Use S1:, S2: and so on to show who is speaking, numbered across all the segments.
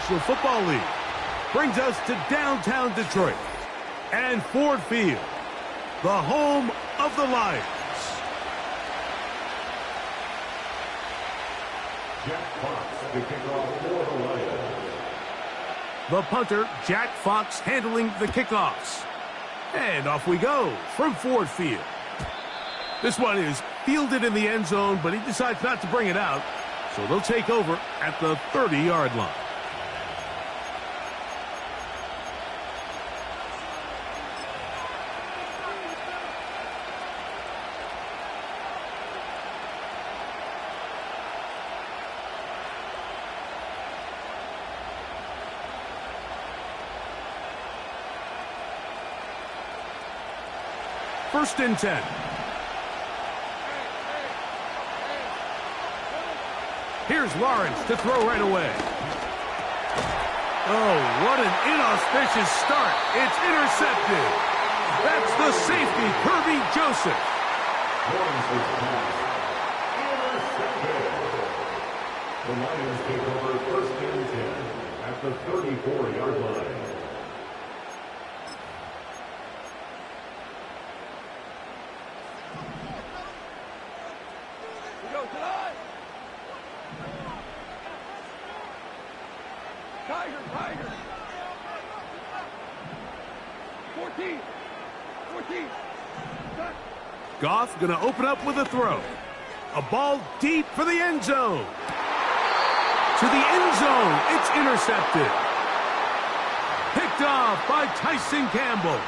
S1: National Football League. Brings us to downtown Detroit and Ford Field, the home of the Lions.
S2: Jack Fox to kick off for the Lions.
S1: The punter, Jack Fox, handling the kickoffs. And off we go from Ford Field. This one is fielded in the end zone, but he decides not to bring it out. So they'll take over at the 30-yard line. First and 10. Here's Lawrence to throw right away. Oh, what an inauspicious start. It's intercepted. That's the safety, Kirby Joseph.
S2: The Lions take over first and 10 at the 34-yard line.
S3: Tiger. 14.
S1: Goff going to open up with a throw. A ball deep for the end zone. To the end zone. It's intercepted. Picked off by Tyson Campbell.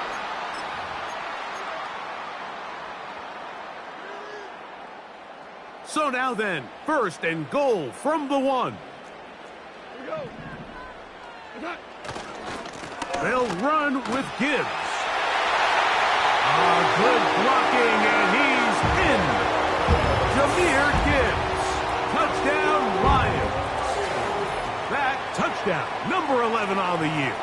S1: So now then, first and goal from the 1.
S3: Here we go.
S1: They'll run with Gibbs. Good blocking, and he's in. Jahmyr Gibbs. Touchdown, Lions. That touchdown, number 11 on the year.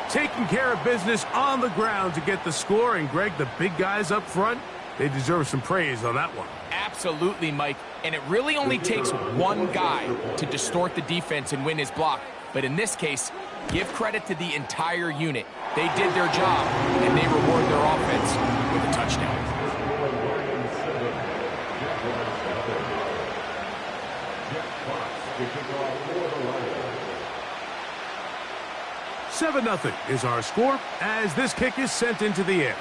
S1: Taking care of business on the ground to get the score, and Greg, the big guys up front, they deserve some praise on that one.
S4: Absolutely, Mike. And it really only takes one guy to distort the defense and win his block. But in this case, give credit to the entire unit. They did their job, and they reward their offense with a touchdown.
S1: Seven 0 is our score as this kick is sent into the air.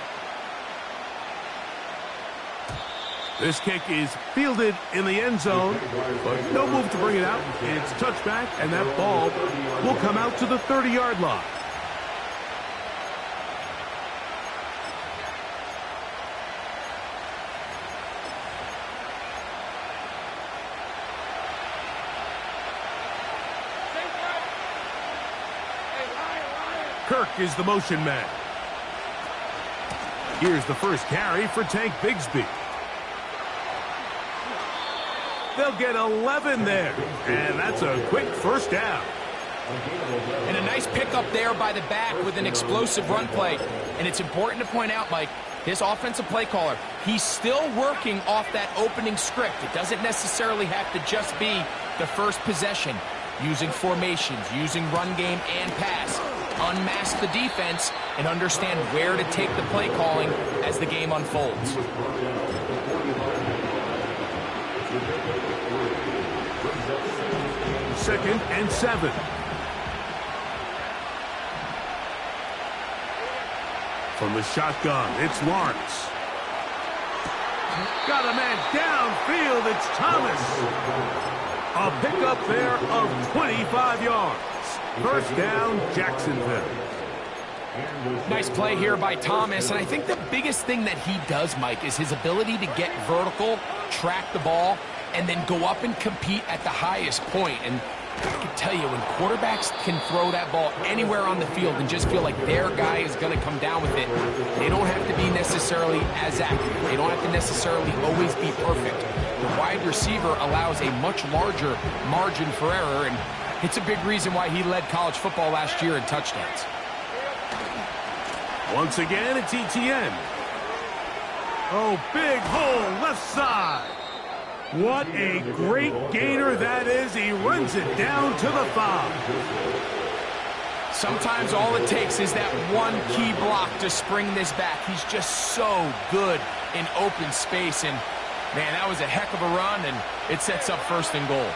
S1: This kick is fielded in the end zone, but no move to bring it out. It's touchback, and that ball will come out to the 30-yard line. Kirk is the motion man. Here's the first carry for Tank Bigsby. They'll get 11 there, and that's a quick first down.
S4: And a nice pickup there by the back with an explosive run play. And it's important to point out, Mike, this offensive play caller, he's still working off that opening script. It doesn't necessarily have to just be the first possession. Using formations, using run game and pass. Unmask the defense and understand where to take the play calling as the game unfolds.
S1: Second and 7. From the shotgun, it's Lawrence. Got a man downfield, it's Thomas. A pickup there of 25 yards. First down, Jacksonville.
S4: Nice play here by Thomas, and I think the biggest thing that he does, Mike, is his ability to get vertical, track the ball, and then go up and compete at the highest point. And I can tell you, when quarterbacks can throw that ball anywhere on the field and just feel like their guy is going to come down with it, they don't have to be necessarily as accurate. They don't have to necessarily always be perfect. The wide receiver allows a much larger margin for error, and it's a big reason why he led college football last year in touchdowns.
S1: Once again, it's ETN. Oh, big hole left side. What a great gainer that is. He runs it down to the 5.
S4: Sometimes all it takes is that one key block to spring this back. He's just so good in open space. And, man, that was a heck of a run, and it sets up 1st and goal.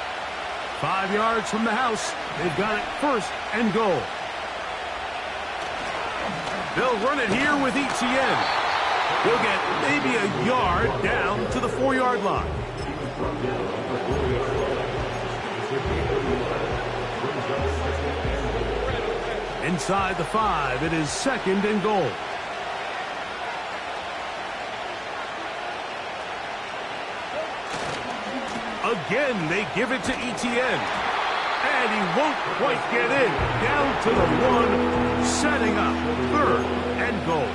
S1: 5 yards from the house. They've got it 1st and goal. They'll run it here with Etienne. He'll get maybe a yard down to the 4-yard line. Inside the 5, it is 2nd and goal. Again, they give it to Etienne. And he won't quite get in. Down to the 1, setting up 3rd and goal.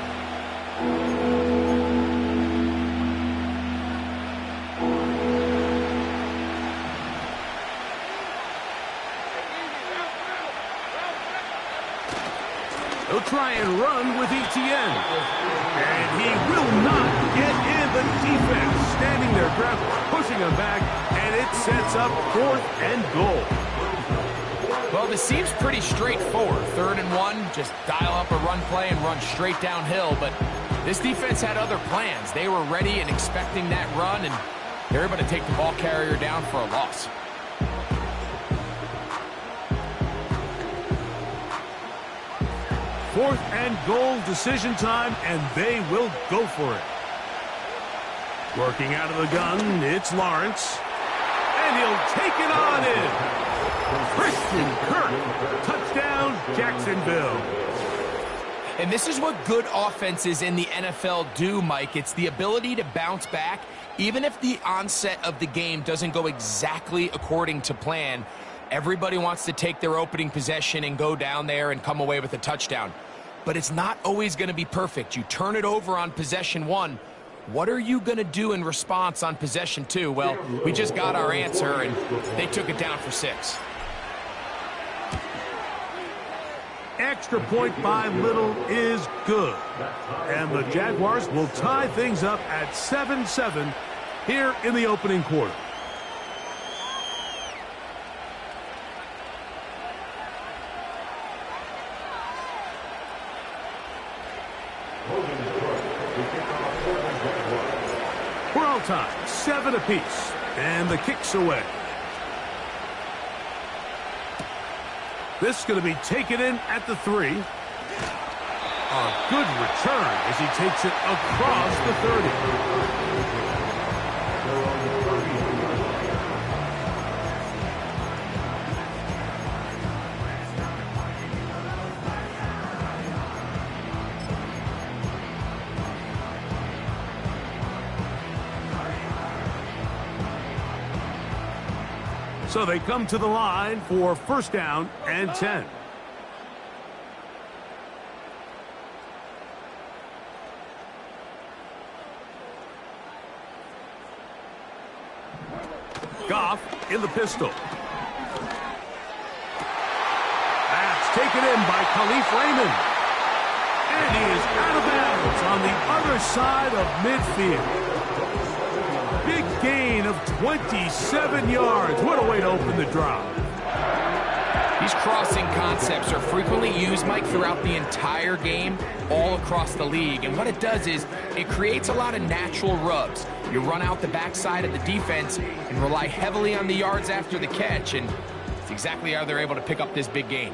S1: He'll try and run with Etienne. And he will not get in. The defense standing their ground, pushing him back, and it sets up 4th and goal.
S4: Well, this seems pretty straightforward. 3rd and 1, just dial up a run play and run straight downhill. But this defense had other plans. They were ready and expecting that run, and they're able to take the ball carrier down for a loss.
S1: Fourth and goal, decision time, and they will go for it. Working out of the gun, it's Lawrence. And he'll take it on in. Christian Kirk, touchdown, Jacksonville.
S4: And this is what good offenses in the NFL do, Mike. It's the ability to bounce back, even if the onset of the game doesn't go exactly according to plan. Everybody wants to take their opening possession and go down there and come away with a touchdown. But it's not always going to be perfect. You turn it over on possession 1. What are you going to do in response on possession 2? Well, we just got our answer, and they took it down for 6.
S1: Extra point by Little is good. And the Jaguars will tie things up at 7-7 here in the opening quarter. We're all tied, 7 apiece, and the kick's away. This is going to be taken in at the 3. A good return as he takes it across the 30. So they come to the line for 1st down and 10. Goff in the pistol. That's taken in by Khalif Raymond. And he is out of bounds on the other side of midfield. Big gain of 27 yards. What a way to open the drive.
S4: These crossing concepts are frequently used, Mike, throughout the entire game, all across the league. And what it does is it creates a lot of natural rubs. You run out the backside of the defense and rely heavily on the yards after the catch. And it's exactly how they're able to pick up this big gain.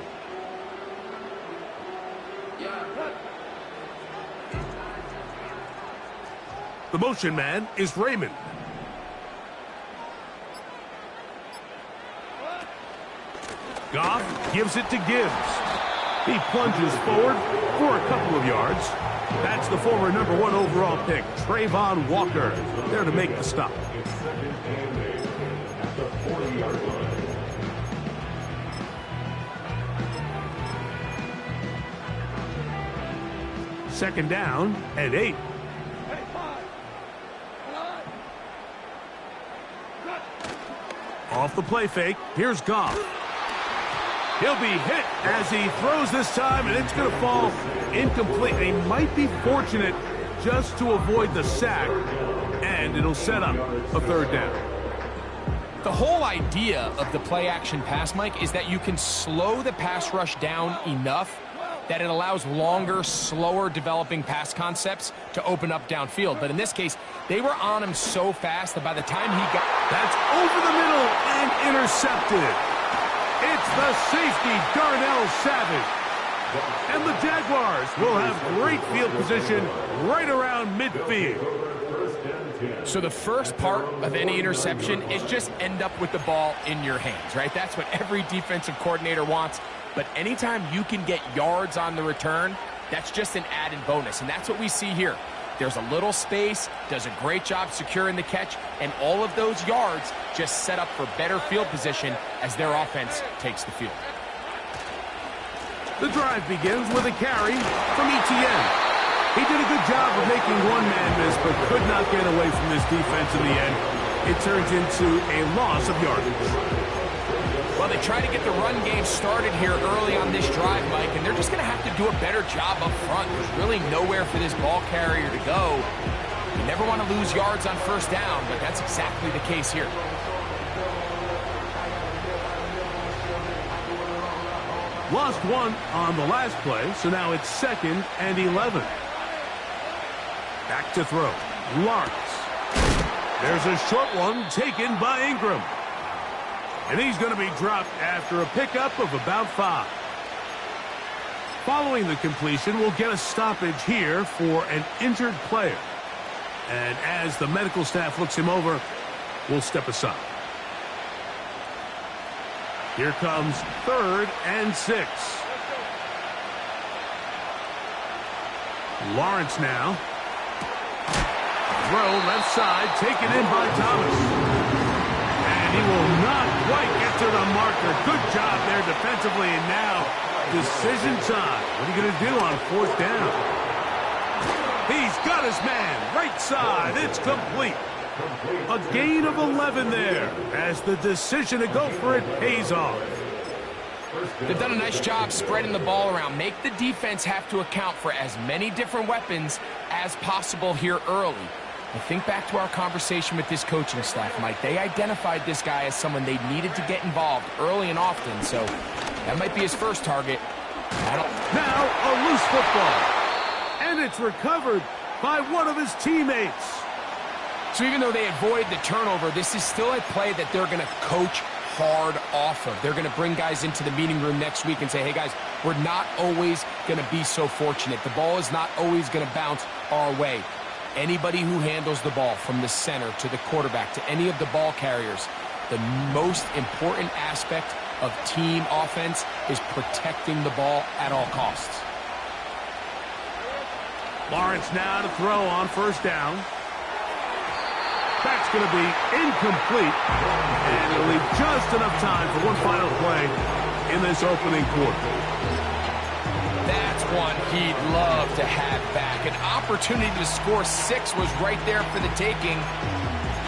S1: The motion man is Raymond. Goff gives it to Gibbs. He plunges forward for a couple of yards. That's the former #1 overall pick, Trayvon Walker, there to make the stop.
S2: At the 40-yard line.
S1: Second down and 8. Off the play fake, here's Goff. He'll be hit as he throws this time, and it's going to fall incomplete. They might be fortunate just to avoid the sack, and it'll set up a 3rd down.
S4: The whole idea of the play-action pass, Mike, is that you can slow the pass rush down enough that it allows longer, slower developing pass concepts to open up downfield. But in this case, they were on him so fast that by the time he got...
S1: That's over the middle and intercepted. It's the safety, Darnell Savage. And the Jaguars will have great field position right around midfield.
S4: So the first part of any interception is just end up with the ball in your hands, right? That's what every defensive coordinator wants. But anytime you can get yards on the return, that's just an added bonus. And that's what we see here. There's a little space, does a great job securing the catch, and all of those yards just set up for better field position as their offense takes the field.
S1: The drive begins with a carry from Etienne. He did a good job of making one man miss, but could not get away from this defense in the end. It turns into a loss of yardage.
S4: Well, they try to get the run game started here early on this drive, Mike, and they're just going to have to do a better job up front. There's really nowhere for this ball carrier to go. You never want to lose yards on first down, but that's exactly the case here.
S1: Lost one on the last play, so now it's 2nd and 11. Back to throw. Lawrence. There's a short one taken by Ingram. And he's going to be dropped after a pickup of about 5. Following the completion, we'll get a stoppage here for an injured player. And as the medical staff looks him over, we'll step aside. Here comes 3rd and 6. Lawrence now. Throw left side, taken in by Thomas. And he will not quite get to the marker. Good job there defensively, and now decision time. What are you going to do on 4th down? He's got his man, right side. It's complete. A gain of 11 there as the decision to go for it pays off.
S4: They've done a nice job spreading the ball around. Make the defense have to account for as many different weapons as possible here early. And think back to our conversation with this coaching staff, Mike. They identified this guy as someone they needed to get involved early and often, so that might be his first target.
S1: Now a loose football, and it's recovered by one of his teammates.
S4: So even though they avoid the turnover, this is still a play that they're going to coach hard off of. They're going to bring guys into the meeting room next week and say, hey, guys, we're not always going to be so fortunate. The ball is not always going to bounce our way. Anybody who handles the ball from the center to the quarterback to any of the ball carriers, the most important aspect of team offense is protecting the ball at all costs.
S1: Lawrence now to throw on 1st down. That's going to be incomplete. And it'll leave just enough time for one final play in this opening quarter.
S4: That's one he'd love to have back. An opportunity to score 6 was right there for the taking.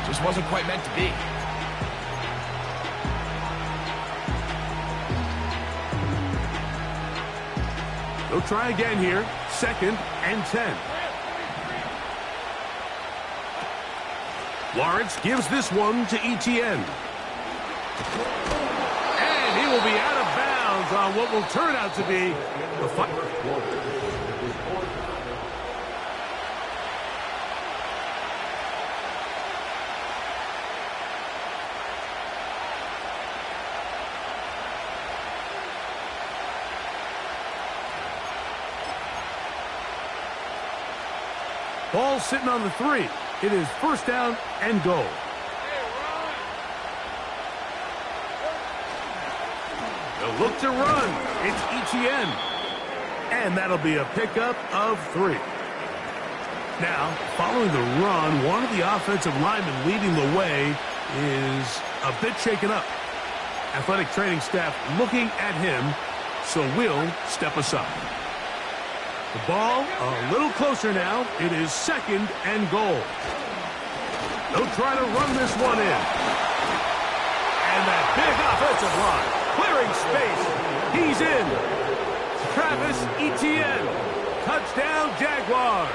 S4: Just wasn't quite meant to be.
S1: They'll try again here. 2nd and 10. Lawrence gives this one to Etienne. And he will be out of bounds on what will turn out to be the final. Ball sitting on the 3. It is 1st down and goal. They'll look to run. It's Etienne. And that'll be a pickup of 3. Now, following the run, one of the offensive linemen leading the way is a bit shaken up. Athletic training staff looking at him, so we'll step aside. The ball a little closer now. It is 2nd and goal. They'll try to run this one in. And that big offensive line clearing space. He's in. Travis Etienne. Touchdown, Jaguars.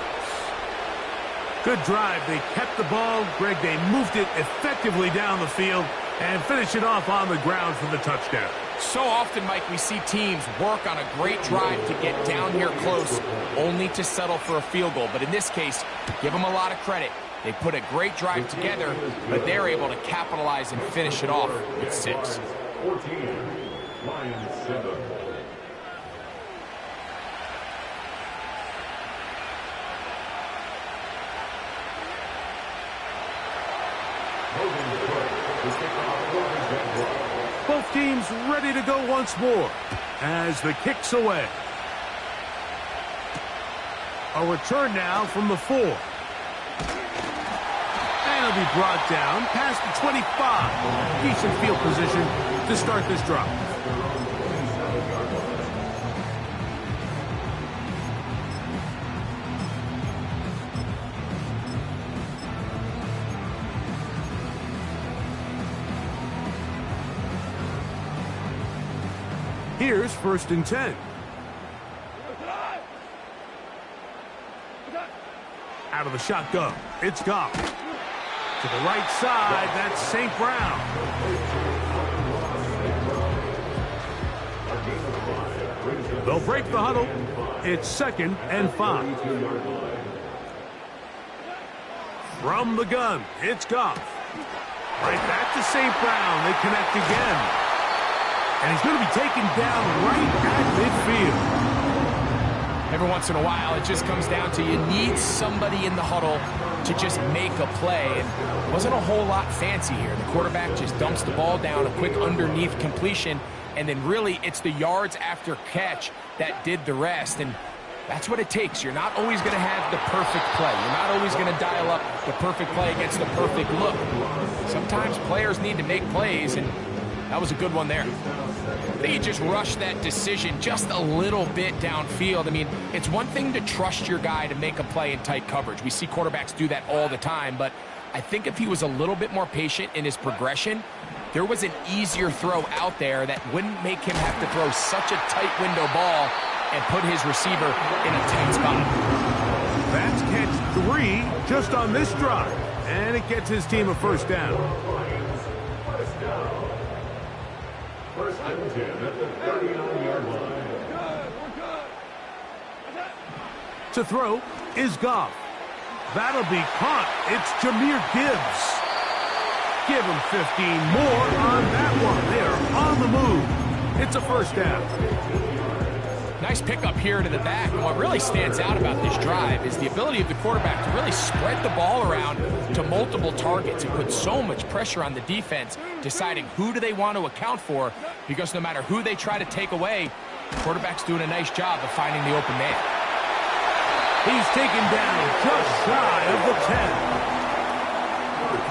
S1: Good drive. They kept the ball. Greg, they moved it effectively down the field. And finish it off on the ground for the touchdown.
S4: So often, Mike, we see teams work on a great drive to get down here close, only to settle for a field goal. But in this case, give them a lot of credit. They put a great drive together, but they're able to capitalize and finish it off with 6.
S2: 14, Lions 7.
S1: Both teams ready to go once more as the kick's away. A return now from the 4. And he'll be brought down past the 25. Decent field position to start this drive. Here's 1st and 10. Out of the shotgun, it's Goff. To the right side, that's St. Brown. They'll break the huddle. It's 2nd and 5. From the gun, it's Goff. Right back to St. Brown. They connect again. And he's going to be taken down right at midfield.
S4: Every once in a while, it just comes down to you need somebody in the huddle to just make a play. And it wasn't a whole lot fancy here. The quarterback just dumps the ball down, a quick underneath completion, and then really it's the yards after catch that did the rest. And that's what it takes. You're not always going to have the perfect play. You're not always going to dial up the perfect play against the perfect look. Sometimes players need to make plays, and that was a good one there. I think he just rushed that decision just a little bit downfield. I mean, it's one thing to trust your guy to make a play in tight coverage. We see quarterbacks do that all the time, but I think if he was a little bit more patient in his progression, there was an easier throw out there that wouldn't make him have to throw such a tight window ball and put his receiver in a tight spot.
S1: That's catch 3 just on this drive, and it gets his team a 1st down.
S2: 1st and 10 at the 39-yard line.
S1: To throw is Goff. That'll be caught. It's Jahmyr Gibbs. Give him 15 more on that one. They are on the move. It's a 1st down.
S4: Nice pickup here to the back. And what really stands out about this drive is the ability of the quarterback to really spread the ball around to multiple targets and put so much pressure on the defense, deciding who do they want to account for, because no matter who they try to take away, the quarterback's doing a nice job of finding the open man.
S1: He's taken down just shy of the 10.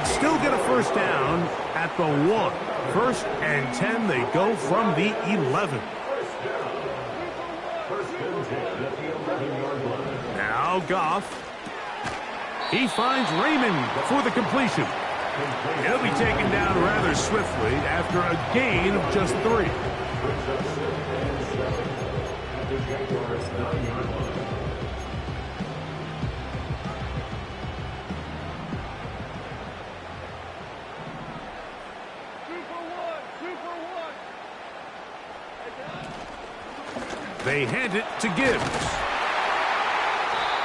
S1: Still get a 1st down at the 1. 1st and 10, they go from the 11. Now Goff. He finds Raymond for the completion. He'll be taken down rather swiftly after a gain of just 3. They hand it to Gibbs.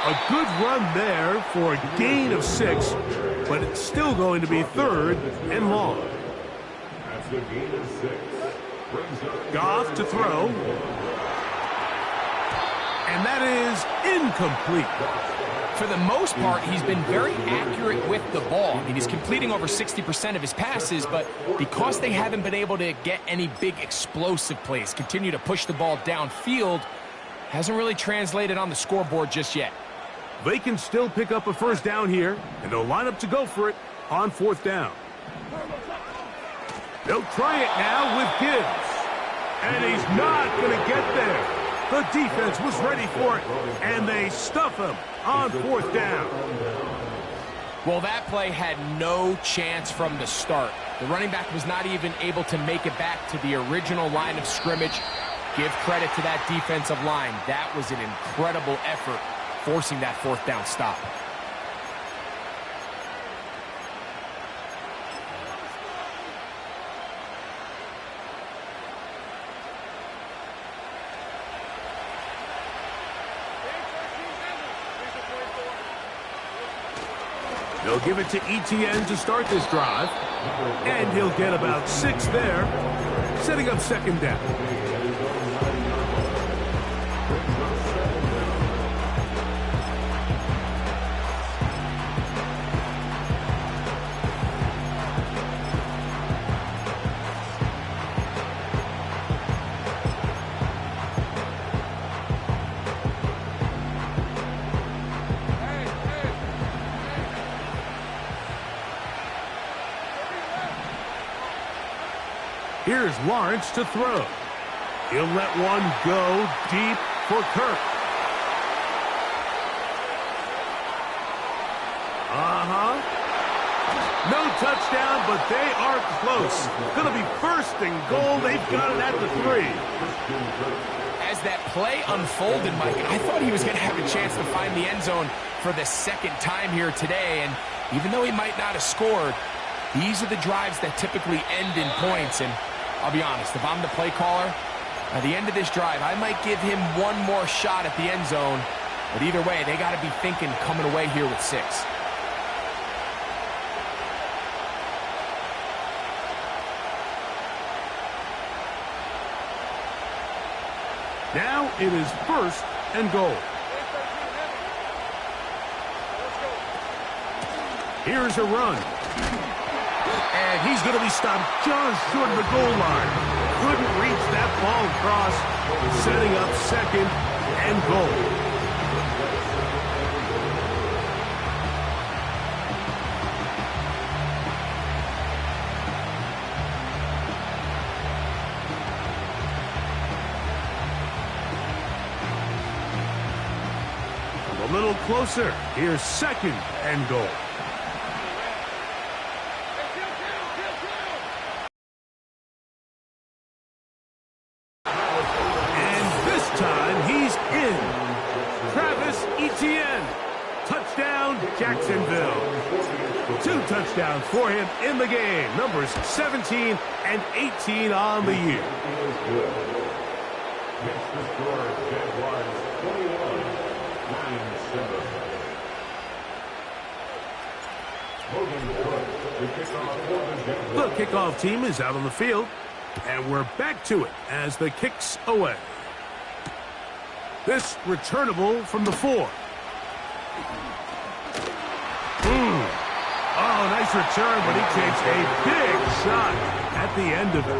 S1: A good run there for a gain of 6, but it's still going to be 3rd and long.
S2: That's a gain of 6.
S1: Goff to throw. And that is incomplete.
S4: For the most part, he's been very accurate with the ball. I mean, he's completing over 60% of his passes, but because they haven't been able to get any big explosive plays, continue to push the ball downfield, hasn't really translated on the scoreboard just yet.
S1: They can still pick up a 1st down here, and they'll line up to go for it on 4th down. They'll try it now with Gibbs. And he's not going to get there. The defense was ready for it, and they stuff him on 4th down.
S4: Well, that play had no chance from the start. The running back was not even able to make it back to the original line of scrimmage. Give credit to that defensive line. That was an incredible effort, forcing that 4th down stop.
S1: They'll give it to ETN to start this drive. And he'll get about 6 there, setting up second down. Here's Lawrence to throw. He'll let one go deep for Kirk. No touchdown, but they are close. Going to be first and goal. They've got it at the 3.
S4: As that play unfolded, Mike, I thought he was going to have a chance to find the end zone for the second time here today. And even though he might not have scored, these are the drives that typically end in points. And I'll be honest, if I'm the play caller, at the end of this drive, I might give him one more shot at the end zone. But either way, they got to be thinking coming away here with 6.
S1: Now it is first and goal. Here's a run. And he's going to be stopped just short of the goal line. Couldn't reach that ball across, setting up second and goal. A little closer. Here's second and goal. And this time he's in. Travis Etienne. Touchdown, Jacksonville. 2 touchdowns for him in the game. Numbers 17 and 18 on the year.
S2: Next to score, Jaguars 21.
S1: The kickoff team is out on the field, and we're back to it as the kicks away. This returnable from the 4. Oh, nice return, but he takes a big shot at the end of it.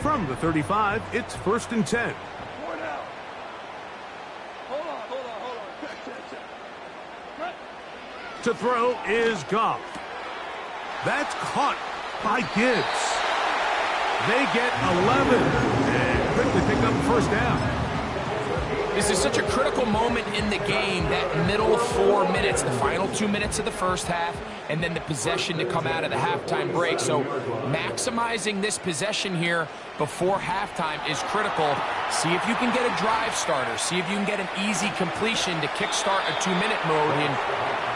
S1: From the 35, it's first and 10.
S3: Hold on.
S1: To throw is Goff. That's caught by Gibbs. They get 11 and quickly pick up the first down.
S4: This is such a critical moment in the game, that middle 4 minutes, the final 2 minutes of the first half, and then the possession to come out of the halftime break. So maximizing this possession here before halftime is critical. See if you can get a drive starter. See if you can get an easy completion to kickstart a 2-minute mode. And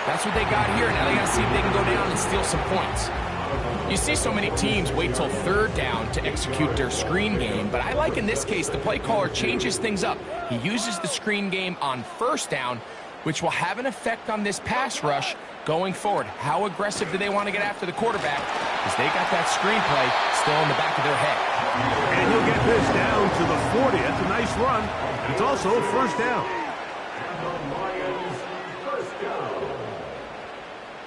S4: that's what they got here. Now they got to see if they can go down and steal some points. You see so many teams wait till third down to execute their screen game, but I like in this case the play caller changes things up. He uses the screen game on first down, which will have an effect on this pass rush going forward. How aggressive do they want to get after the quarterback? Because they got that screenplay still in the back of their head.
S1: And he'll get this down to the 40. That's a nice run. And it's also a first down.
S2: And the Lions first down.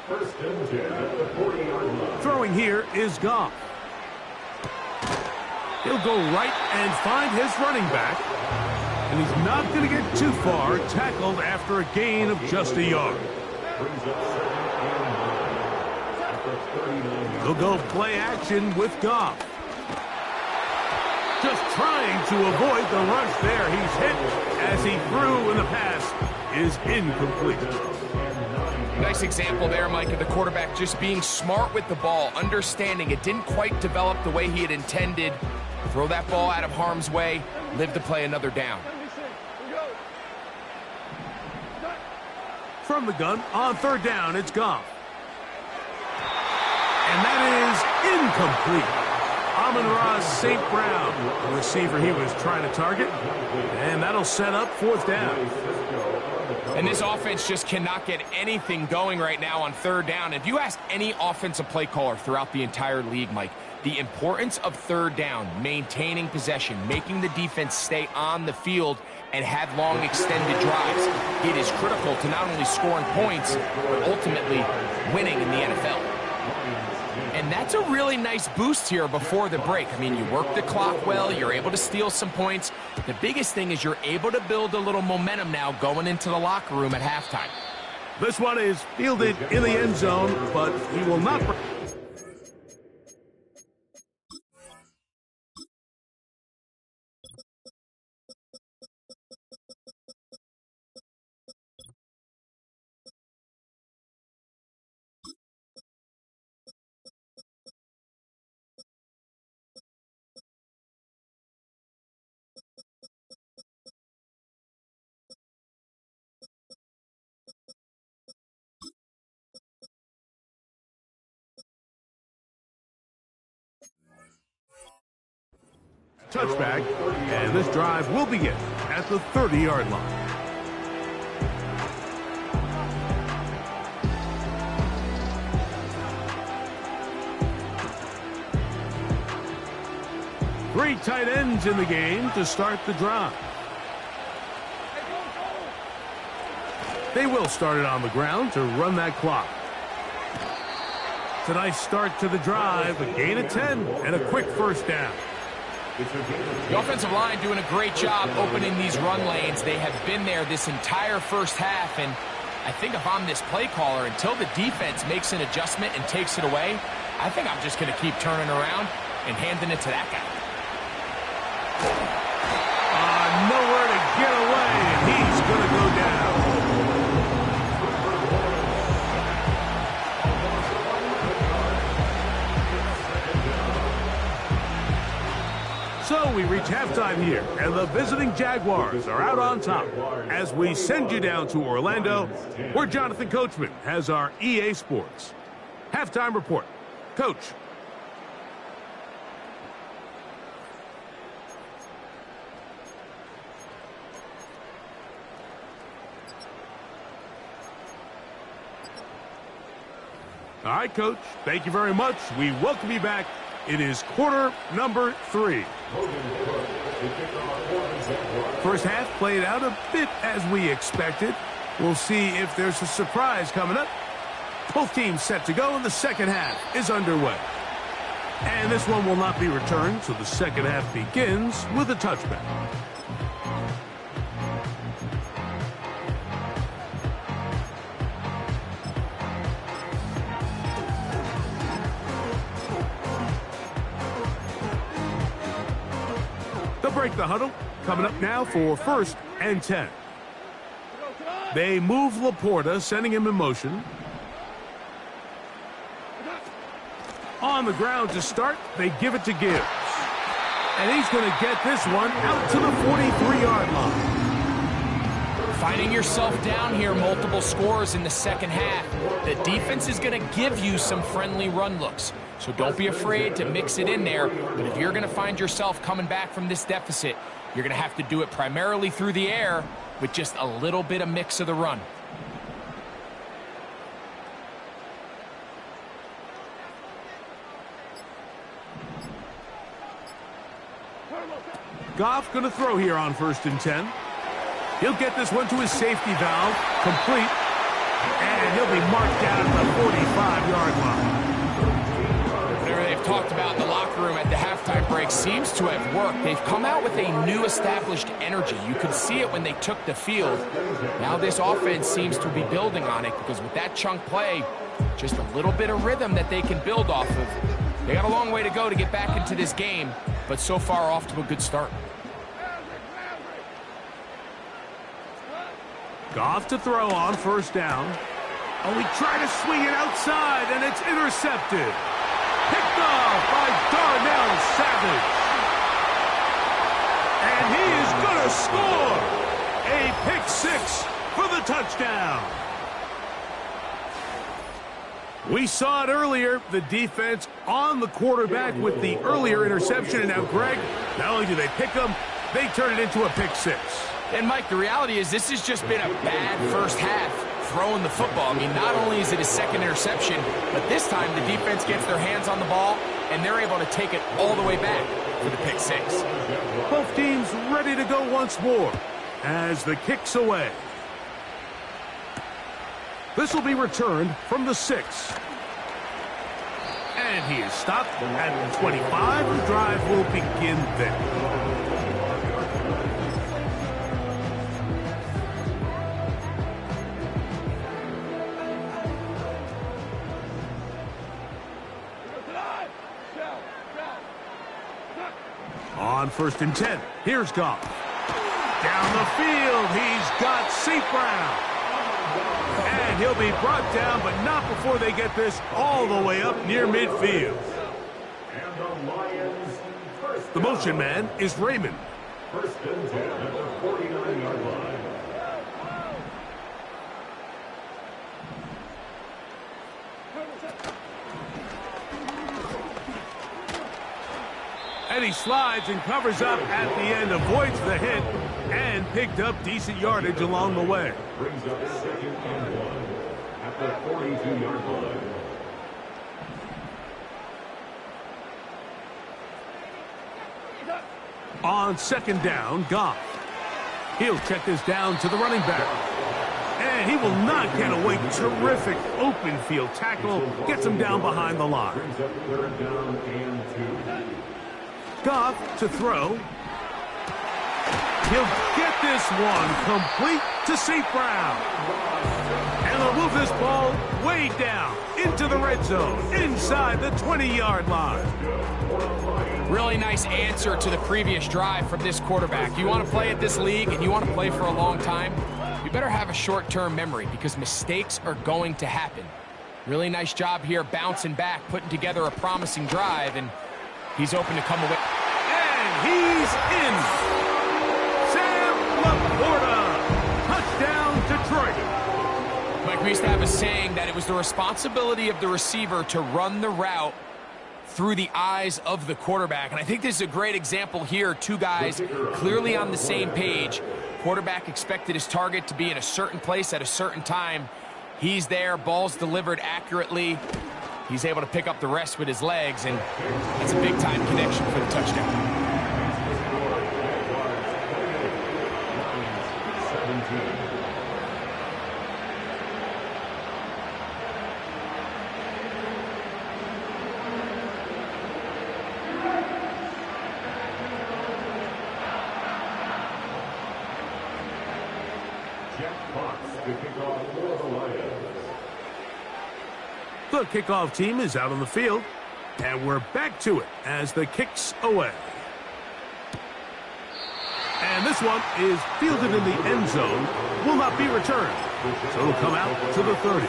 S2: First and 10 at the 40-yard line.
S1: Throwing here is Goff. He'll go right and find his running back. And he's not going to get too far, tackled after a gain of just a yard.
S2: Brings up 2nd and 9 at the 39-yard.
S1: He'll go play action with Goff. Just trying to avoid the rush there. He's hit as he threw, and the pass is incomplete.
S4: Nice example there, Mike, of the quarterback just being smart with the ball, understanding it didn't quite develop the way he had intended. Throw that ball out of harm's way, live to play another down.
S1: From the gun, on third down, it's Goff. And that is incomplete. Amon-Ra St. Brown, the receiver he was trying to target. And that'll set up fourth down.
S4: And this offense just cannot get anything going right now on third down. If you ask any offensive play caller throughout the entire league, Mike, the importance of third down, maintaining possession, making the defense stay on the field, and have long extended drives, it is critical to not only scoring points, but ultimately winning in the NFL. And that's a really nice boost here before the break. I mean, you work the clock well, you're able to steal some points. The biggest thing is you're able to build a little momentum now going into the locker room at halftime.
S1: This one is fielded in the end zone, but he will not... touchback, and this drive will begin at the 30-yard line. Three tight ends in the game to start the drive. They will start it on the ground to run that clock. It's a nice start to the drive, a gain of 10, and a quick first down.
S4: The offensive line doing a great job opening these run lanes. They have been there this entire first half, and I think if I'm this play caller, until the defense makes an adjustment and takes it away, I think I'm just going to keep turning around and handing it to that guy.
S1: Nowhere to get away, and he's going to go down. So we reach halftime here, and the visiting Jaguars are out on top. As we send you down to Orlando, where Jonathan Coachman has our EA Sports halftime report. Coach. All right, Coach. Thank you very much. We welcome you back. It is quarter number 3. First half played out a bit as we expected. We'll see if there's a surprise coming up. Both teams set to go, and the second half is underway. And this one will not be returned, so the second half begins with a touchback. They'll break the huddle. Coming up now for 1st and 10. They move Laporta, sending him in motion. On the ground to start, they give it to Gibbs. And he's going to get this one out to the 43-yard line.
S4: Finding yourself down here, multiple scores in the second half. The defense is going to give you some friendly run looks. So don't be afraid to mix it in there. But if you're going to find yourself coming back from this deficit, you're going to have to do it primarily through the air with just a little bit of mix of the run.
S1: Goff going to throw here on 1st and 10. He'll get this one to his safety valve, complete, and he'll be marked down at the 45-yard line.
S4: Whatever they've talked about in the locker room at the halftime break seems to have worked. They've come out with a new established energy. You could see it when they took the field. Now this offense seems to be building on it because with that chunk play, just a little bit of rhythm that they can build off of. They got a long way to go to get back into this game, but so far off to a good start.
S1: Goff to throw on 1st down. Oh, he tried to swing it outside, and it's intercepted. Picked off by Darnell Savage. And he is going to score. A pick 6 for the touchdown. We saw it earlier, the defense on the quarterback with the earlier interception. And now, Greg, not only do they pick him, they turn it into a pick six.
S4: And, Mike, the reality is this has just been a bad first half throwing the football. I mean, not only is it his second interception, but this time the defense gets their hands on the ball, and they're able to take it all the way back for the pick six.
S1: Both teams ready to go once more as the kick's away. This will be returned from the 6. And he is stopped at the 25. The drive will begin there. On 1st and 10, here's Goff. Down the field, he's got St. Brown. And he'll be brought down, but not before they get this all the way up near midfield.
S2: And the Lions first
S1: The motion man is Raymond.
S2: 1st and 10 at the 49-yard line.
S1: And he slides and covers up at the end, avoids the hit, and picked up decent yardage along the way.
S2: Brings up 2nd and 1 at the 42-yard line.
S1: On 2nd down, Goff. He'll check this down to the running back. And he will not get away. Terrific open field tackle. Gets him down behind the line.
S2: Brings up 3rd down and 2.
S1: Goff to throw. He'll get this one complete to St. Brown. And they'll move this ball way down into the red zone, inside the 20-yard line.
S4: Really nice answer to the previous drive from this quarterback. You want to play at this league and you want to play for a long time, you better have a short-term memory because mistakes are going to happen. Really nice job here bouncing back, putting together a promising drive, and he's open to come away.
S1: And he's in. Sam Laporta. Touchdown, Detroit.
S4: Mike, we used to have a saying that it was the responsibility of the receiver to run the route through the eyes of the quarterback. And I think this is a great example here. Two guys clearly on the same page. Quarterback expected his target to be in a certain place at a certain time. He's there, ball's delivered accurately. He's able to pick up the rest with his legs, and that's a big-time connection for the touchdown.
S1: The kickoff team is out on the field, and we're back to it as the kick's away. And this one is fielded in the end zone, will not be returned. So it'll come out to the 30.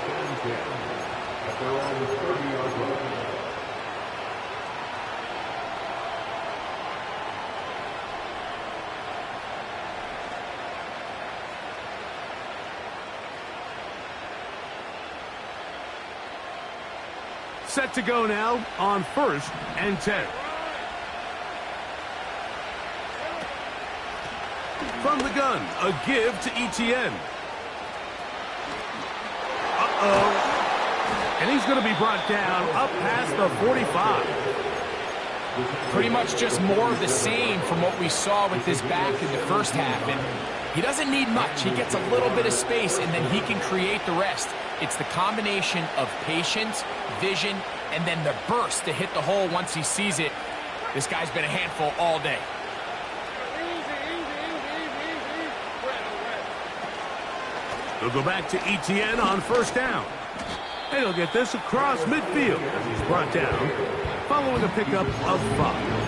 S1: Set to go now on 1st and 10. From the gun, a give to ETN. And he's going to be brought down up past the 45.
S4: Pretty much just more of the same from what we saw with this back in the first half. And he doesn't need much. He gets a little bit of space, and then he can create the rest. It's the combination of patience, vision, and then the burst to hit the hole once he sees it. This guy's been a handful all day.
S1: They'll go back to ETN on 1st down. And he'll get this across midfield as he's brought down, following a pickup of 5.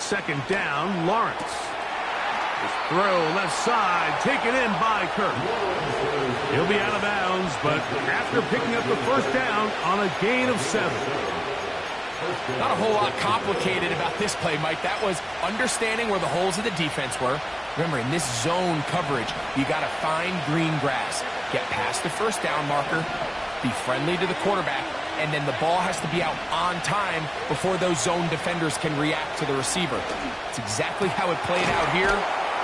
S1: second down, Lawrence. His throw left side, taken in by Kirk. He'll be out of bounds, but after picking up the first down on a gain of 7.
S4: Not a whole lot complicated about this play, Mike. That was understanding where the holes of the defense were. Remember, in this zone coverage, you got to find green grass. Get past the first down marker, be friendly to the quarterback, and then the ball has to be out on time before those zone defenders can react to the receiver. It's exactly how it played out here.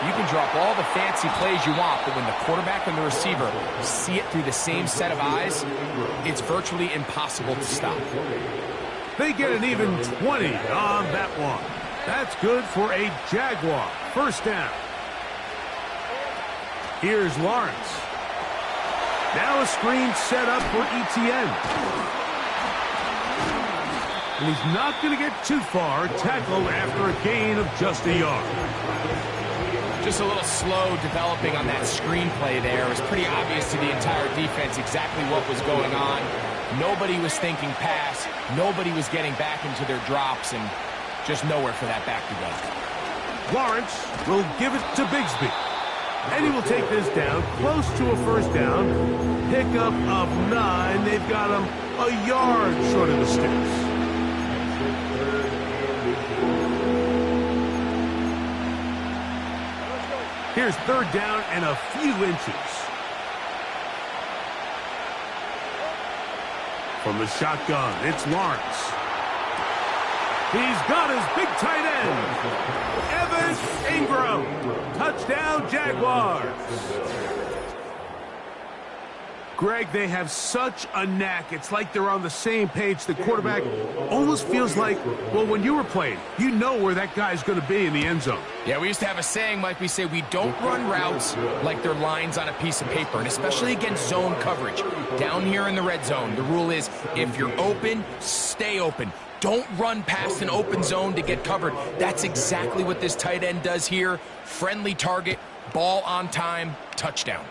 S4: You can drop all the fancy plays you want, but when the quarterback and the receiver see it through the same set of eyes, it's virtually impossible to stop.
S1: They get an even 20 on that one. That's good for a Jaguar first down. Here's Lawrence. Now a screen set up for ETN. And he's not going to get too far, tackled after a gain of just a yard.
S4: Just a little slow developing on that screenplay there. It was pretty obvious to the entire defense exactly what was going on. Nobody was thinking pass. Nobody was getting back into their drops, and just nowhere for that back to go.
S1: Lawrence will give it to Bigsby. And he will take this down close to a first down. Pickup of 9. They've got him a yard short of the sticks. Here's third down and a few inches. From the shotgun, it's Lawrence. He's got his big tight end, Evan Ingram. Touchdown, Jaguars. Greg, they have such a knack. It's like they're on the same page. The quarterback almost feels like, well, when you were playing, you know where that guy's going to be in the end zone.
S4: Yeah, we used to have a saying, Mike, we say we don't run routes like they're lines on a piece of paper, and especially against zone coverage. Down here in the red zone, the rule is if you're open, stay open. Don't run past an open zone to get covered. That's exactly what this tight end does here. Friendly target, ball on time, touchdown.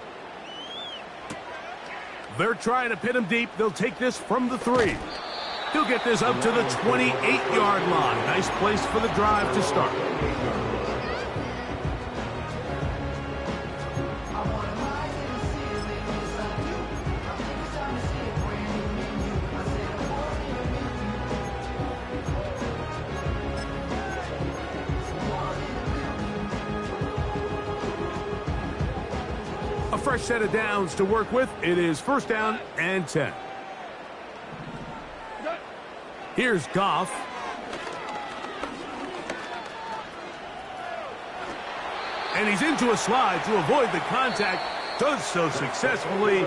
S1: They're trying to pin him deep. They'll take this from the 3. He'll get this up to the 28-yard line. Nice place for the drive to start. A fresh set of downs to work with. It is first down and 10. Here's Goff. And he's into a slide to avoid the contact. Does so successfully.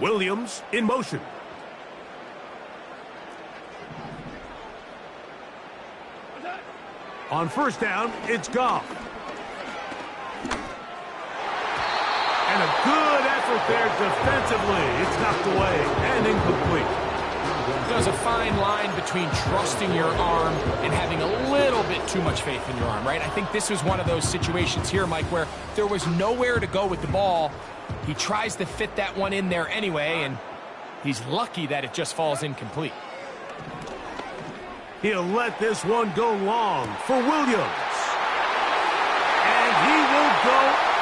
S1: Williams in motion. On first down, it's Goff. And a good effort there defensively. It's knocked away and incomplete.
S4: There's a fine line between trusting your arm and having a little bit too much faith in your arm, right? I think this was one of those situations here, Mike, where there was nowhere to go with the ball. He tries to fit that one in there anyway, and he's lucky that it just falls incomplete.
S1: He'll let this one go long for Williams. And he will go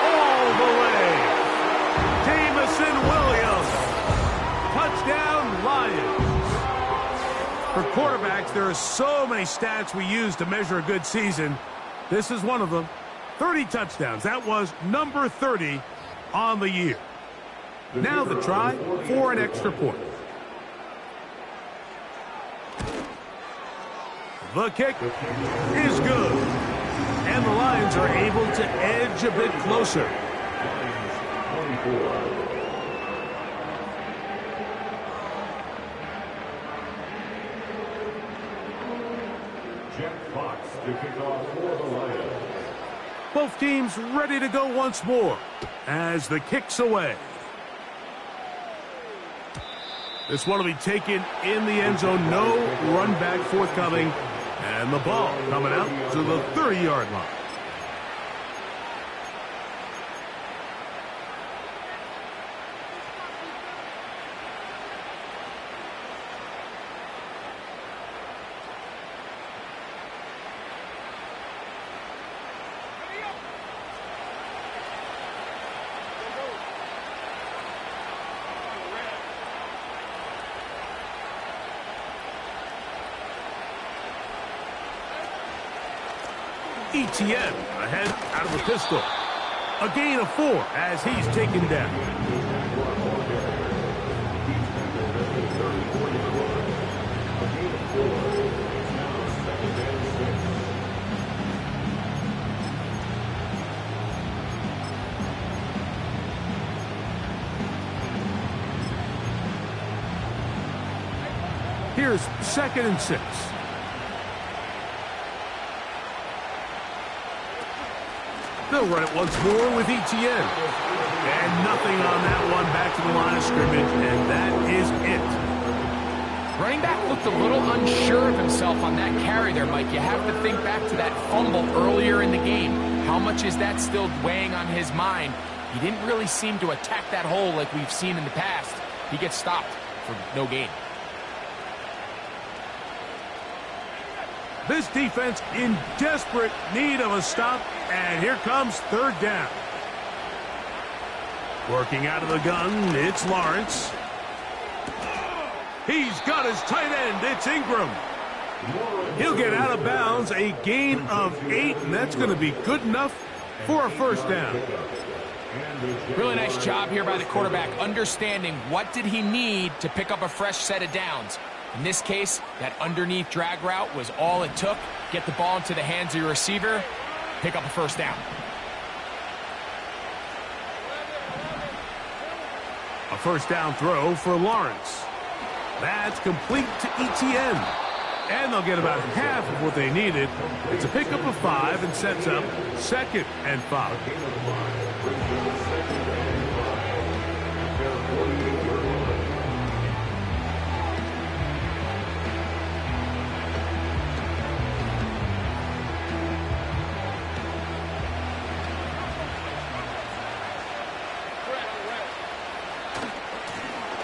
S1: all the way. Jamison Williams. Touchdown, Lions. For quarterbacks, there are so many stats we use to measure a good season. This is one of them. 30 touchdowns. That was number 30 on the year. Now the try for an extra point. The kick is good. And the Lions are able to edge a bit closer.
S2: Jack Fox to kick off for the Lions.
S1: Both teams ready to go once more as the kick's away. This one will be taken in the end zone. No run back forthcoming. And the ball coming out to the 30-yard line. ETN ahead out of the pistol. A gain of 4 as he's taken down. Here's 2nd and 6. They'll run it once more with ETN. And nothing on that one, back to the line of scrimmage, and that is it.
S4: Running back looked a little unsure of himself on that carry there, Mike. You have to think back to that fumble earlier in the game. How much is that still weighing on his mind? He didn't really seem to attack that hole like we've seen in the past. He gets stopped for no gain.
S1: This defense in desperate need of a stop, and here comes 3rd down. Working out of the gun, it's Lawrence. He's got his tight end, it's Ingram. He'll get out of bounds, a gain of 8, and that's going to be good enough for a 1st down.
S4: Really nice job here by the quarterback, understanding what did he need to pick up a fresh set of downs. In this case, that underneath drag route was all it took. Get the ball into the hands of your receiver, pick up a 1st down.
S1: A 1st down throw for Lawrence. That's complete to ETN. And they'll get about half of what they needed. It's a pickup of 5 and sets up 2nd and 5.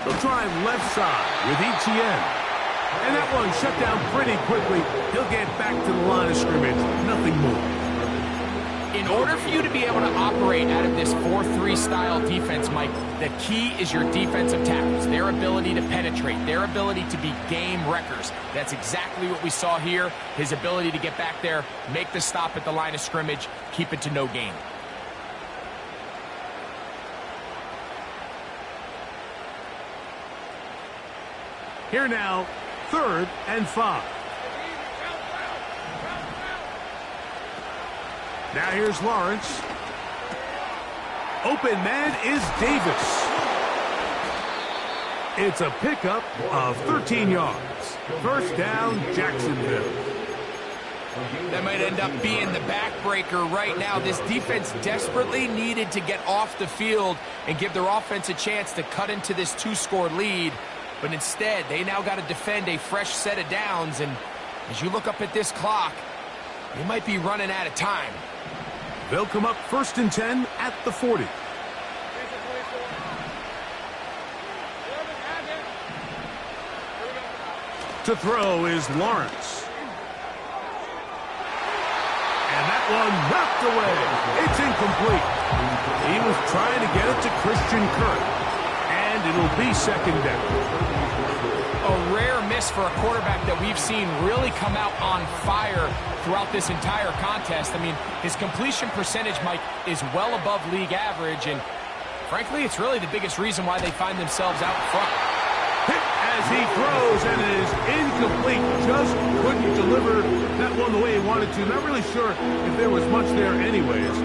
S1: They'll try left side with ETN. And that one shut down pretty quickly. He'll get back to the line of scrimmage. Nothing more.
S4: In order for you to be able to operate out of this 4-3 style defense, Mike, the key is your defensive tackles, their ability to penetrate, their ability to be game wreckers. That's exactly what we saw here. His ability to get back there, make the stop at the line of scrimmage, keep it to no gain.
S1: Here now, 3rd and 5. Now here's Lawrence. Open man is Davis. It's a pickup of 13 yards. 1st down, Jacksonville.
S4: That might end up being the backbreaker right now. This defense desperately needed to get off the field and give their offense a chance to cut into this 2-score lead. But instead, they now got to defend a fresh set of downs. And as you look up at this clock, they might be running out of time.
S1: They'll come up 1st and 10 at the 40. To throw is Lawrence. And that one knocked away. It's incomplete. He was trying to get it to Christian Kirk. And it'll be 2nd down.
S4: A rare miss for a quarterback that we've seen really come out on fire throughout this entire contest. I mean, his completion percentage, Mike, is well above league average, and frankly, it's really the biggest reason why they find themselves out front.
S1: Hit as he throws, and it is incomplete. Just couldn't deliver that one the way he wanted to. Not really sure if there was much there anyways.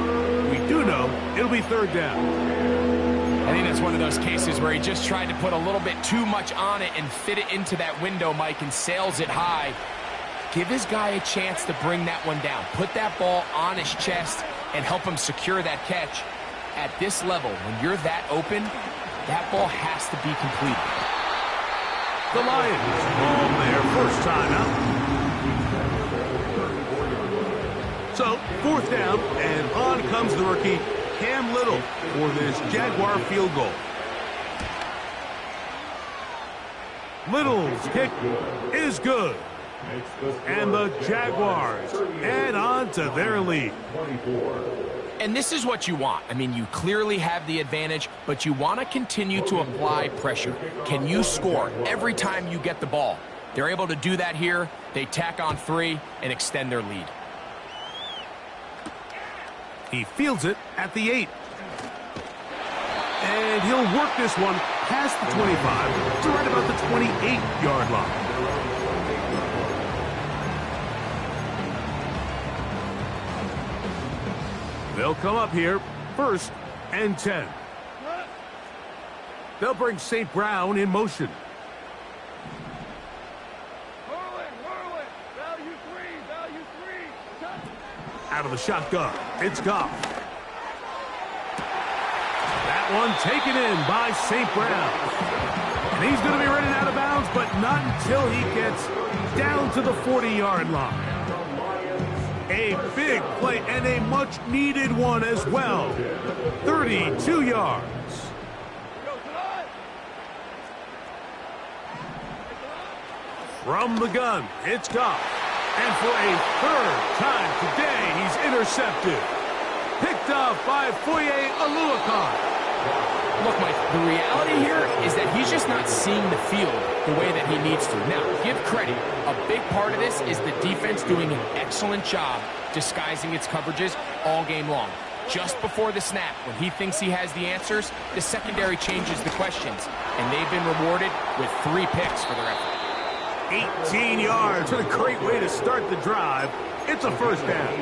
S1: We do know it'll be 3rd down.
S4: I think that's one of those cases where he just tried to put a little bit too much on it and fit it into that window, Mike, and sails it high. Give his guy a chance to bring that one down. Put that ball on his chest and help him secure that catch. At this level, when you're that open, that ball has to be completed.
S1: The Lions on their first time out. So, fourth down, and on comes the rookie, Cam Little, for this Jaguar field goal. Little's kick is good. And the Jaguars add on to their lead.
S4: And this is what you want. I mean, you clearly have the advantage, but you want to continue to apply pressure. Can you score every time you get the ball? They're able to do that here. They tack on 3 and extend their lead.
S1: He fields it at the 8. And he'll work this one past the 25 to right about the 28-yard line. They'll come up here, 1st and 10. They'll bring St. Brown in motion.
S3: Whirling. Value 3. Touch.
S1: Out of the shotgun, it's Goff. That one taken in by St. Brown. And he's going to be running out of bounds, but not until he gets down to the 40-yard line. A big play and a much-needed one as well. 32 yards. From the gun, it's Goff. And for a 3rd time today, he's intercepted. Picked off by Foye Oluokun.
S4: Look, Mike, the reality here is that he's just not seeing the field the way that he needs to. Now, give credit. A big part of this is the defense doing an excellent job disguising its coverages all game long. Just before the snap, when he thinks he has the answers, the secondary changes the questions, and they've been rewarded with 3 picks for their effort.
S1: 18 yards. What a great way to start the drive. It's a 1st down.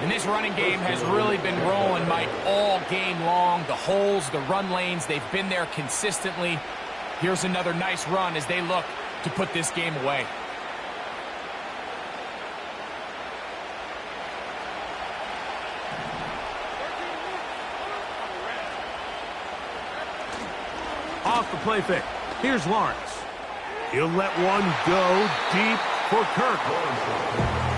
S4: And this running game has really been rolling, Mike, all game long. The holes, the run lanes, they've been there consistently. Here's another nice run as they look to put this game away.
S1: Off the play fake. Here's Lawrence. He'll let one go deep for Kirk.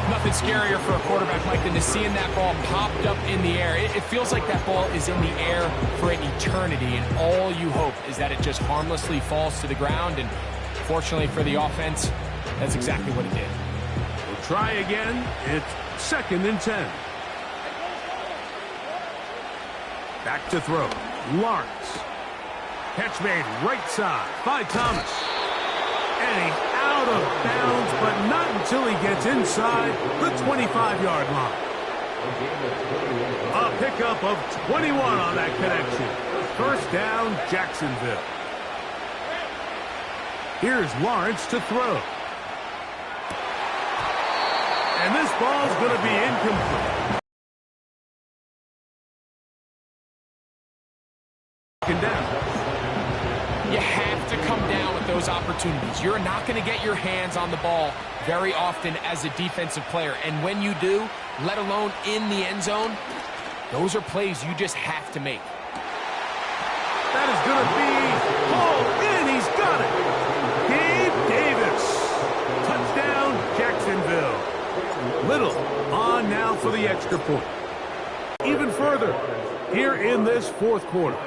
S4: Nothing scarier for a quarterback, Mike, than to seeing that ball popped up in the air. It feels like that ball is in the air for an eternity, and all you hope is that it just harmlessly falls to the ground. And fortunately for the offense, that's exactly what it did.
S1: We'll try again. It's 2nd and 10. Back to throw. Lawrence. Catch made right side by Thomas. And he's out of bounds, but not until he gets inside the 25-yard line. A pickup of 21 on that connection. 1st down, Jacksonville. Here's Lawrence to throw. And this ball's going to be incomplete. Down.
S4: You have to come down with those opportunities. You're not going to get your hands on the ball very often as a defensive player. And when you do, let alone in the end zone, those are plays you just have to make.
S1: That is going to be hauled in. He's got it. Gabe Davis. Touchdown, Jacksonville. Little on now for the extra point. Even further here in this 4th quarter.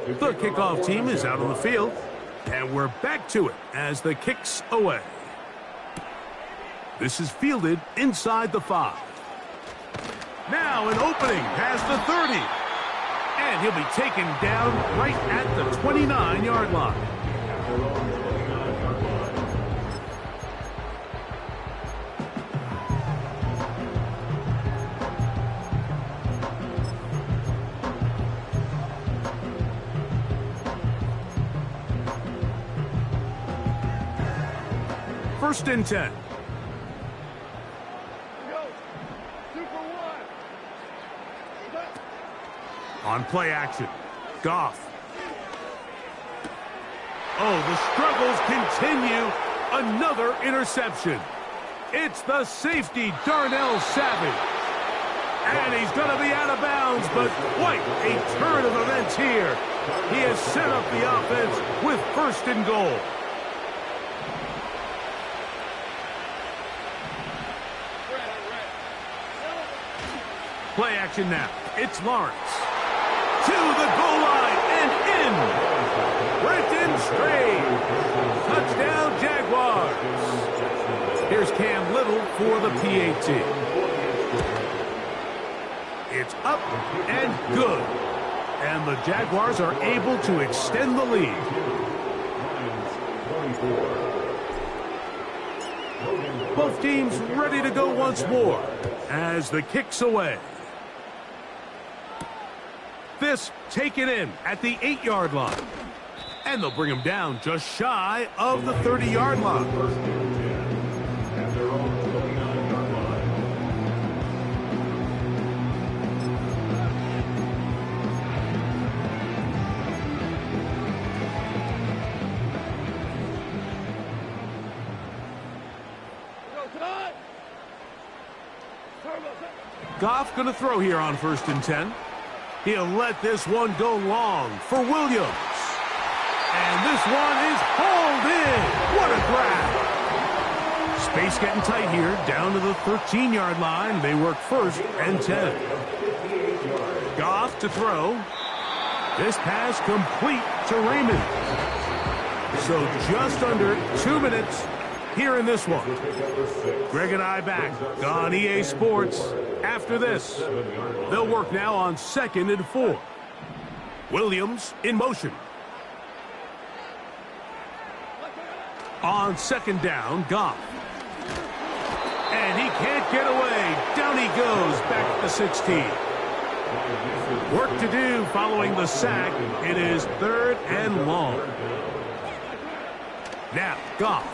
S1: The kickoff team is out on the field, and we're back to it as the kick's away. This is fielded inside the 5. Now an opening past the 30, and he'll be taken down right at the 29-yard line. First and 10. On play action, Goff. Oh, the struggles continue. Another interception. It's the safety, Darnell Savage. And he's going to be out of bounds but quite a turn of events here. He has set up the offense with first and goal. Play action now. It's Lawrence. To the goal line and in. Brenton straight. Touchdown, Jaguars. Here's Cam Little for the PAT. It's up and good. And the Jaguars are able to extend the lead. Both teams ready to go once more as the kick's away. This taken in at the 8-yard line. And they'll bring him down just shy of the 30-yard line.
S2: At their own 29-yard line.
S1: Goff going to throw here on 1st and 10. He'll let this one go long for Williams. And this one is hauled in. What a grab. Space getting tight here, down to the 13-yard line. They work 1st and 10. Goff to throw. This pass complete to Raymond. So just under 2 minutes here in this one. Greg and I back on EA Sports. After this, they'll work now on 2nd and 4. Williams in motion. On 2nd down, Goff. And he can't get away. Down he goes, back at the 16. Work to do following the sack. It is 3rd and long. Now, Goff.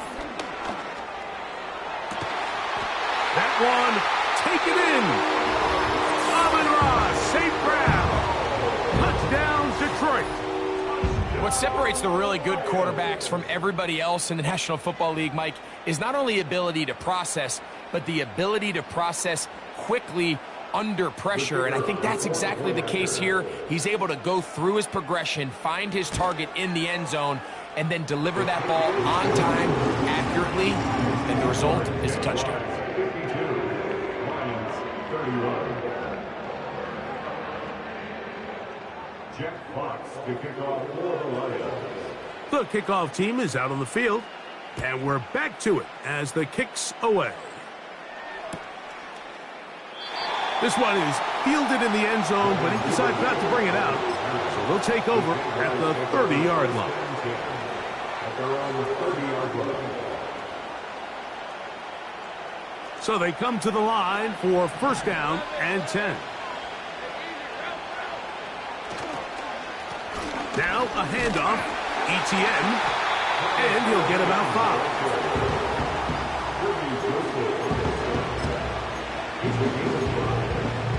S1: That one taken in. Amon-Ra, safe grab. Touchdown, Detroit.
S4: What separates the really good quarterbacks from everybody else in the National Football League, Mike, is not only ability to process, but the ability to process quickly under pressure. And I think that's exactly the case here. He's able to go through his progression, find his target in the end zone, and then deliver that ball on time, accurately, and the result is a touchdown.
S2: 31. Jack Fox to kick off for the Lions.
S1: The kickoff team is out on the field, and we're back to it as the kick's away. This one is fielded in the end zone, but he decides not to bring it out. So they'll take over at the 30-yard line.
S2: At their own 30-yard line.
S1: So they come to the line for 1st down and 10. Now a handoff, ETN, and he'll get about 5.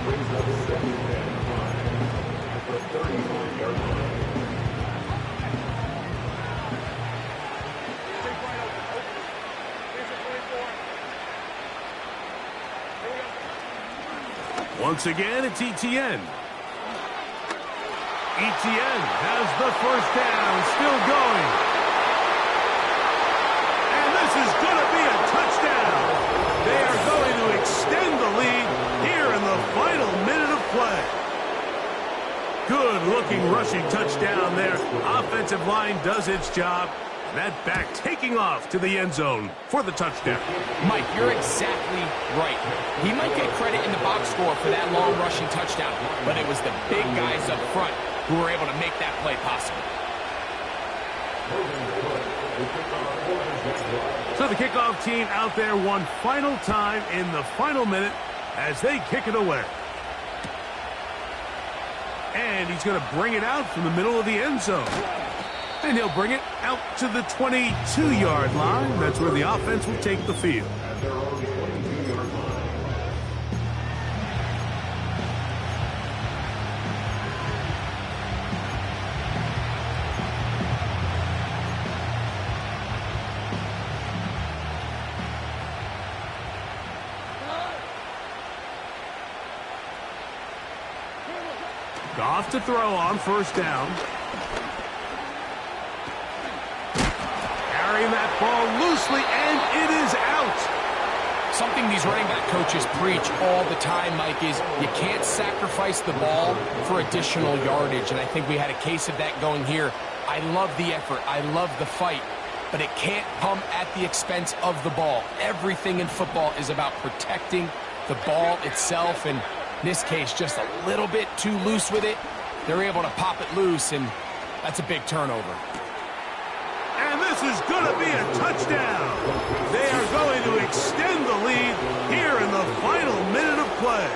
S2: Brings up 2nd and 5 at the 35-yard line.
S1: Once again, it's ETN. ETN has the 1st down, still going. And this is going to be a touchdown. They are going to extend the lead here in the final minute of play. Good-looking rushing touchdown there. Offensive line does its job. That back taking off to the end zone for the touchdown.
S4: Mike, you're exactly right. He might get credit in the box score for that long rushing touchdown, but it was the big guys up front who were able to make that play possible.
S1: So the kickoff team out there one final time in the final minute as they kick it away. And he's going to bring it out from the middle of the end zone. And he'll bring it out to the 22-yard line. That's where the offense will take the field.
S2: At their own 22-yard line.
S1: Goff to throw on first down. Carrying that ball loosely, and it is out.
S4: Something these running back coaches preach all the time, Mike, is you can't sacrifice the ball for additional yardage, and I think we had a case of that going here. I love the effort. I love the fight, but it can't come at the expense of the ball. Everything in football is about protecting the ball itself, and in this case, just a little bit too loose with it. They're able to pop it loose, and that's a big turnover.
S1: And this is going to be a touchdown. They are going to extend the lead here in the final minute of play.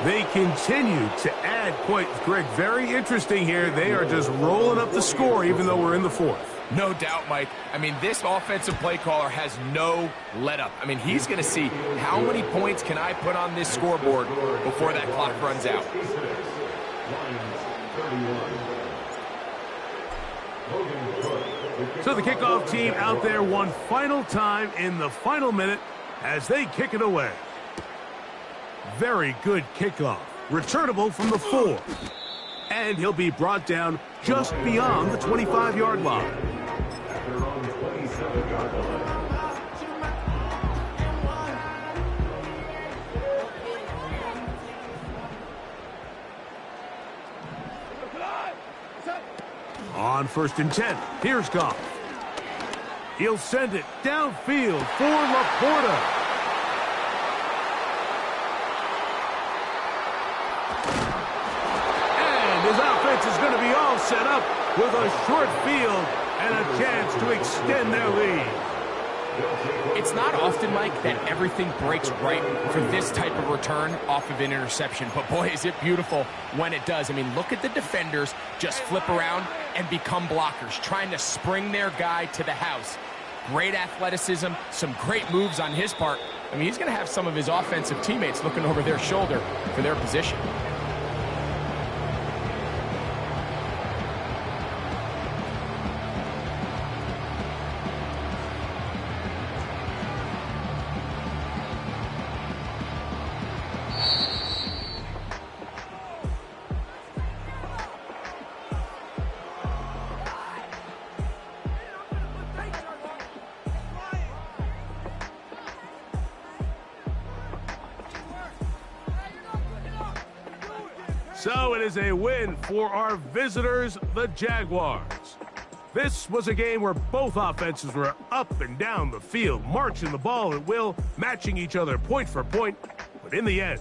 S1: They continue to add points. Greg, very interesting here. They are just rolling up the score even though we're in the fourth.
S4: No doubt, Mike. I mean, this offensive play caller has no let-up. I mean, he's going to see how many points can I put on this scoreboard before that clock runs out.
S1: So the kickoff team out there one final time in the final minute as they kick it away. Very good kickoff. Returnable from the 4. And he'll be brought down just beyond the 25-yard line.
S2: After on the 27-yard line.
S1: On 1st and 10, here's Goff. He'll send it downfield for Laporta. And his offense is going to be all set up with a short field and a chance to extend their lead.
S4: It's not often, Mike, that everything breaks right for this type of return off of an interception. But, boy, is it beautiful when it does. I mean, look at the defenders just flip around and become blockers, trying to spring their guy to the house. Great athleticism, some great moves on his part. I mean, he's going to have some of his offensive teammates looking over their shoulder for their position.
S1: So it is a win for our visitors, the Jaguars. This was a game where both offenses were up and down the field, marching the ball at will, matching each other point for point. But in the end,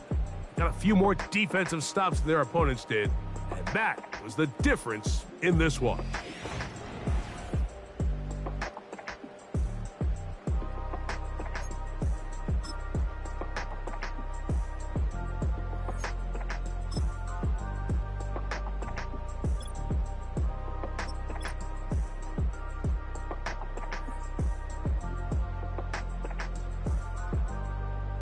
S1: got a few more defensive stops than their opponents did, and that was the difference in this one.